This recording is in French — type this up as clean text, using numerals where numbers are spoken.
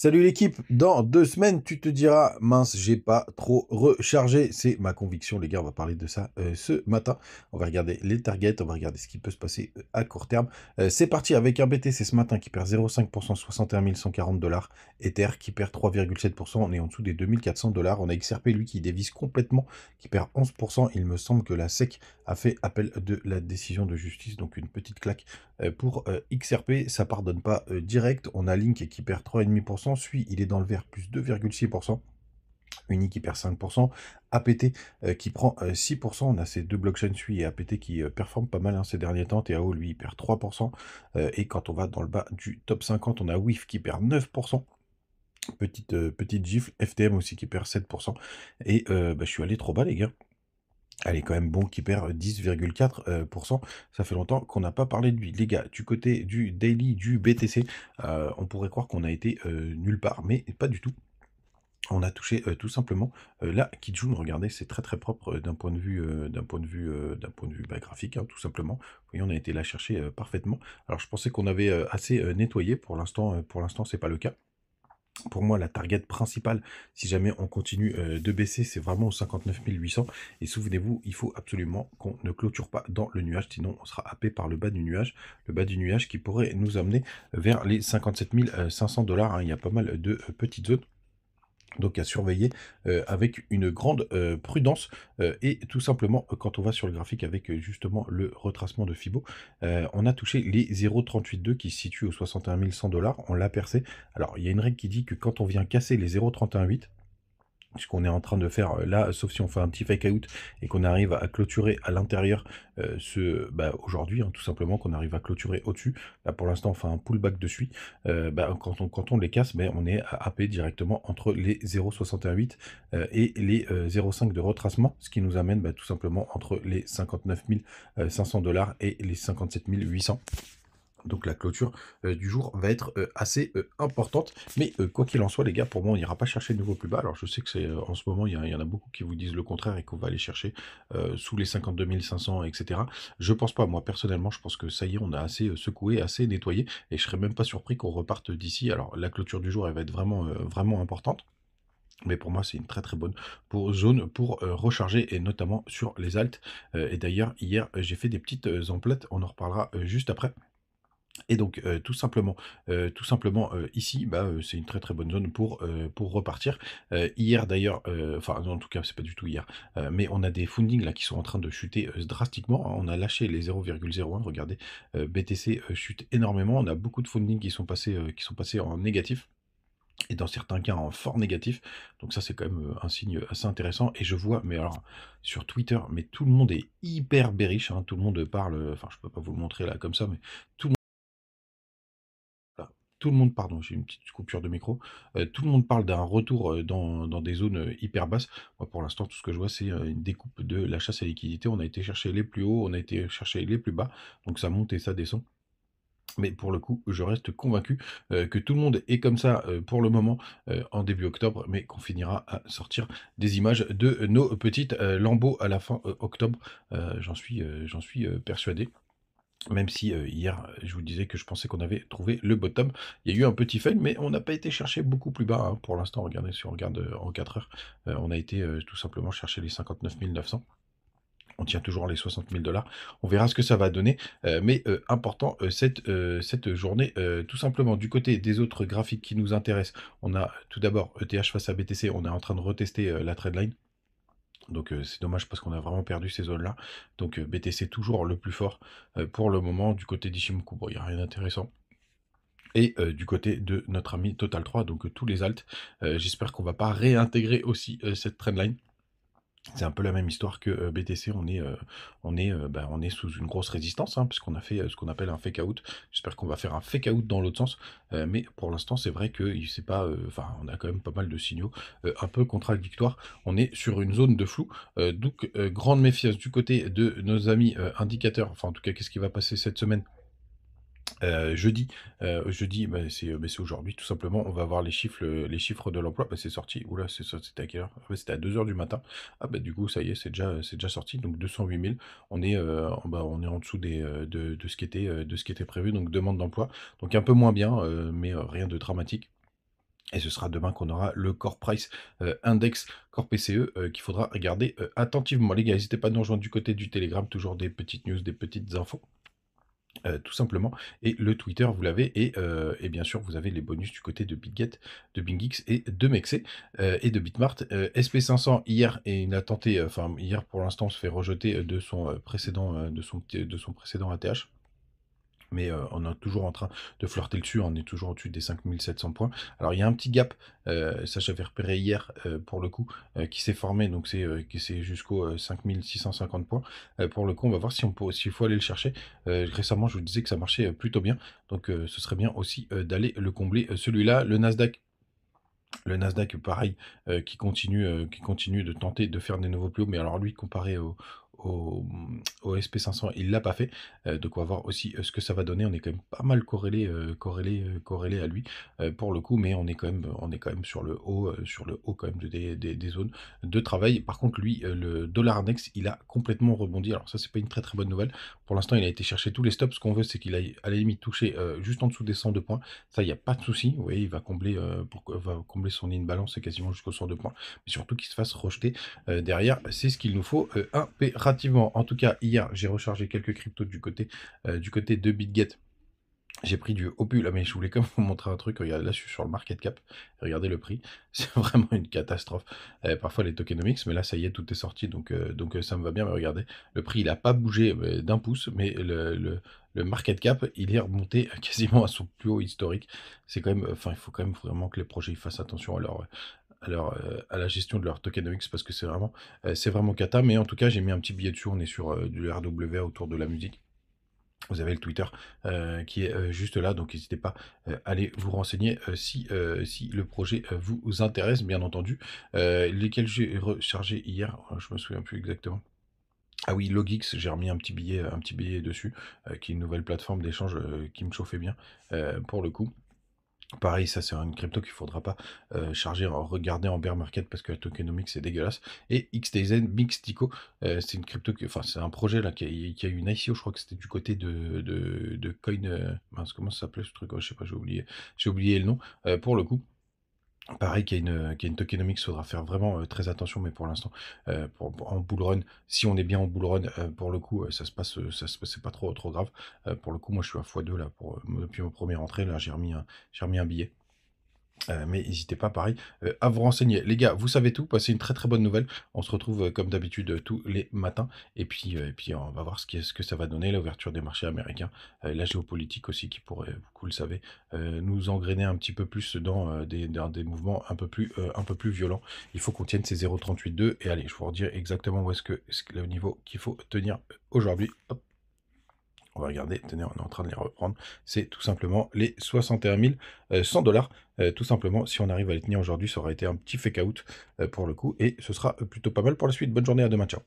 Salut l'équipe, dans 2 semaines, tu te diras, mince, j'ai pas trop rechargé. C'est ma conviction, les gars, on va parler de ça ce matin. On va regarder les targets, on va regarder ce qui peut se passer à court terme. C'est parti avec un BTC ce matin qui perd 0,5%, 61 140 $. Ether qui perd 3,7%, on est en dessous des 2400 $. On a XRP, lui, qui dévisse complètement, qui perd 11%. Il me semble que la SEC a fait appel de la décision de justice, donc une petite claque pour XRP. Ça pardonne pas direct. On a Link qui perd 3,5%. Suit, il est dans le vert, plus 2,6%. Uni qui perd 5%, APT qui prend 6%, on a ces deux blockchains Sui et APT qui performent pas mal ces derniers temps, TAO lui il perd 3%, et quand on va dans le bas du top 50, on a WIF qui perd 9%, petite gifle, FTM aussi qui perd 7%, et je suis allé trop bas les gars. Elle est quand même bon qui perd 10,4%. Ça fait longtemps qu'on n'a pas parlé de lui. Les gars, du côté du daily, du BTC, on pourrait croire qu'on a été nulle part, mais pas du tout. On a touché tout simplement la Kijun. Regardez, c'est très très propre d'un point de vue, graphique, hein, tout simplement. Vous voyez, on a été la chercher parfaitement. Alors je pensais qu'on avait assez nettoyé. Pour l'instant, c'est pas le cas. Pour moi, la target principale, si jamais on continue de baisser, c'est vraiment aux 59 800. Et souvenez-vous, il faut absolument qu'on ne clôture pas dans le nuage, sinon on sera happé par le bas du nuage. Le bas du nuage qui pourrait nous amener vers les 57 500 $. Hein. Il y a pas mal de petites zones. Donc à surveiller avec une grande prudence et tout simplement quand on va sur le graphique avec justement le retracement de Fibo, on a touché les 0,382 qui se situent aux 61 100 $, on l'a percé. Alors il y a une règle qui dit que quand on vient casser les 0,318, ce qu'on est en train de faire là, sauf si on fait un petit fake out et qu'on arrive à clôturer à l'intérieur aujourd'hui, hein, tout simplement qu'on arrive à clôturer au-dessus. Là pour l'instant on fait un pullback dessus. Quand on les casse, on est à AP directement entre les 0,618 et les 0,5 de retracement, ce qui nous amène tout simplement entre les 59 500 $ et les 57 800. Donc la clôture du jour va être assez importante. Mais quoi qu'il en soit, les gars, pour moi, on n'ira pas chercher de nouveau plus bas. Alors je sais que c'est en ce moment, il y en a beaucoup qui vous disent le contraire et qu'on va aller chercher sous les 52 500, etc. Je pense pas, moi personnellement, je pense que ça y est, on a assez secoué, assez nettoyé. Et je serais même pas surpris qu'on reparte d'ici. Alors la clôture du jour, elle va être vraiment, vraiment importante. Mais pour moi, c'est une très très bonne zone pour recharger, et notamment sur les alts. Et d'ailleurs, hier, j'ai fait des petites emplettes, on en reparlera juste après. Et donc tout simplement ici, c'est une très très bonne zone pour repartir. Hier d'ailleurs, enfin non, en tout cas c'est pas du tout hier, mais on a des fundings là qui sont en train de chuter drastiquement, hein. On a lâché les 0,01, regardez, BTC chute énormément. On a beaucoup de fundings qui sont passés en négatif. Et dans certains cas en fort négatif, donc ça c'est quand même un signe assez intéressant. Et je vois, mais alors sur Twitter, mais tout le monde est hyper bearish, hein. Tout le monde parle, enfin je peux pas vous le montrer là comme ça, mais tout le monde, pardon, j'ai une petite coupure de micro. Tout le monde parle d'un retour dans des zones hyper basses. Moi, pour l'instant, tout ce que je vois, c'est une découpe de la chasse à liquidité. On a été chercher les plus hauts, on a été chercher les plus bas. Donc ça monte et ça descend. Mais pour le coup, je reste convaincu que tout le monde est comme ça pour le moment en début octobre, mais qu'on finira à sortir des images de nos petites lambeaux à la fin octobre. J'en suis persuadé. Même si hier, je vous disais que je pensais qu'on avait trouvé le bottom. Il y a eu un petit fail, mais on n'a pas été chercher beaucoup plus bas, hein. Pour l'instant, regardez, si on regarde en 4 heures, on a été tout simplement chercher les 59 900. On tient toujours les 60 000 $. On verra ce que ça va donner. Mais important, cette journée, tout simplement, du côté des autres graphiques qui nous intéressent, on a tout d'abord ETH face à BTC. On est en train de retester la trendline. Donc c'est dommage parce qu'on a vraiment perdu ces zones-là. Donc BTC toujours le plus fort pour le moment. Du côté d'Ishimoku, bon, il n'y a rien d'intéressant. Et du côté de notre ami Total 3, donc tous les alts. J'espère qu'on va pas réintégrer aussi cette trendline. C'est un peu la même histoire que BTC, on est sous une grosse résistance, hein, puisqu'on a fait ce qu'on appelle un fake out. J'espère qu'on va faire un fake out dans l'autre sens, mais pour l'instant c'est vrai que c'est pas, enfin on a quand même pas mal de signaux un peu contradictoires. On est sur une zone de flou, donc grande méfiance du côté de nos amis indicateurs. Enfin en tout cas, qu'est-ce qui va passer cette semaine? Jeudi, c'est aujourd'hui tout simplement. On va voir les chiffres de l'emploi. C'est sorti. Oula, c'était à quelle heure? C'était à 2 h du matin. Du coup, ça y est, c'est déjà sorti. Donc 208 000. On est en dessous de ce qui était prévu. Donc demande d'emploi. Donc un peu moins bien, mais rien de dramatique. Et ce sera demain qu'on aura le Core Price Index Core PCE qu'il faudra regarder attentivement. Les gars, n'hésitez pas à nous rejoindre du côté du Telegram, toujours des petites news, des petites infos. Tout simplement. Et le Twitter, vous l'avez. Et bien sûr, vous avez les bonus du côté de BitGet, de BingX et de Mexe et de Bitmart. SP500, hier, et il a tenté, enfin, hier pour l'instant, se fait rejeter de son précédent, de son précédent ATH. Mais on est toujours en train de flirter dessus, on est toujours au-dessus des 5700 points. Alors il y a un petit gap, ça j'avais repéré hier pour le coup, qui s'est formé, donc c'est jusqu'aux 5650 points. Pour le coup, on va voir si s'il faut aller le chercher. Récemment, je vous disais que ça marchait plutôt bien, donc ce serait bien aussi d'aller le combler celui-là. Le Nasdaq, pareil, qui continue de tenter de faire des nouveaux plus hauts, mais alors lui, comparé au SP500, il l'a pas fait. Donc on va voir aussi ce que ça va donner. On est quand même pas mal corrélé à lui pour le coup, mais on est quand même sur le haut quand même des zones de travail. Par contre, lui, le dollar index, il a complètement rebondi. Alors ça, c'est pas une très très bonne nouvelle. Pour l'instant, il a été chercher tous les stops. Ce qu'on veut, c'est qu'il aille à la limite toucher juste en dessous des 102 points. Ça, il n'y a pas de souci. Vous voyez, il va combler son in-balance quasiment jusqu'au 102 points. Mais surtout qu'il se fasse rejeter derrière. C'est ce qu'il nous faut impérativement. En tout cas, hier, j'ai rechargé quelques cryptos du côté de BitGet. J'ai pris du Opus, là, mais je voulais quand même vous montrer un truc. Regardez, là, je suis sur le market cap. Regardez le prix. C'est vraiment une catastrophe. Parfois, les tokenomics, mais là, ça y est, tout est sorti. Donc, ça me va bien. Mais regardez, le prix, il n'a pas bougé d'un pouce, mais le market cap, il est remonté quasiment à son plus haut historique. C'est quand même, enfin, il faut quand même vraiment que les projets ils fassent attention à la gestion de leur tokenomics parce que c'est vraiment cata. Mais en tout cas, j'ai mis un petit billet dessus. On est sur du RWA autour de la musique. Vous avez le Twitter qui est juste là, donc n'hésitez pas à aller vous renseigner si le projet vous intéresse, bien entendu. Lesquels j'ai rechargé hier, je me souviens plus exactement. Ah oui, Logix, j'ai remis un petit billet dessus, qui est une nouvelle plateforme d'échange qui me chauffait bien pour le coup. Pareil, ça c'est une crypto qu'il ne faudra pas regarder en bear market parce que la tokenomics c'est dégueulasse. Et XTZ Mixtico, c'est une crypto, enfin c'est un projet là qui a eu une ICO, je crois que c'était du côté de Coin, mince, comment ça s'appelait ce truc, oh, je sais pas, j'ai oublié le nom. Pour le coup, pareil, qu'il y a une tokenomics, il faudra faire vraiment très attention, mais pour l'instant, en bull run, si on est bien en bull run, pour le coup, c'est pas trop grave. Pour le coup, moi je suis à x2 là, depuis ma première entrée, là j'ai remis un billet. Mais n'hésitez pas, pareil, à vous renseigner. Les gars, vous savez tout, passez une très très bonne nouvelle. On se retrouve comme d'habitude tous les matins. Et puis on va voir ce que ça va donner, l'ouverture des marchés américains, la géopolitique aussi qui pourrait, vous le savez, nous engrainer un petit peu plus dans des mouvements un peu plus violents. Il faut qu'on tienne ces 0,38,2. Et allez, je vais vous redire exactement où est-ce que le niveau qu'il faut tenir aujourd'hui. Hop. On va regarder, tenez, on est en train de les reprendre. C'est tout simplement les 61 100 $. Tout simplement, si on arrive à les tenir aujourd'hui, ça aura été un petit fake out pour le coup. Et ce sera plutôt pas mal pour la suite. Bonne journée, à demain, ciao.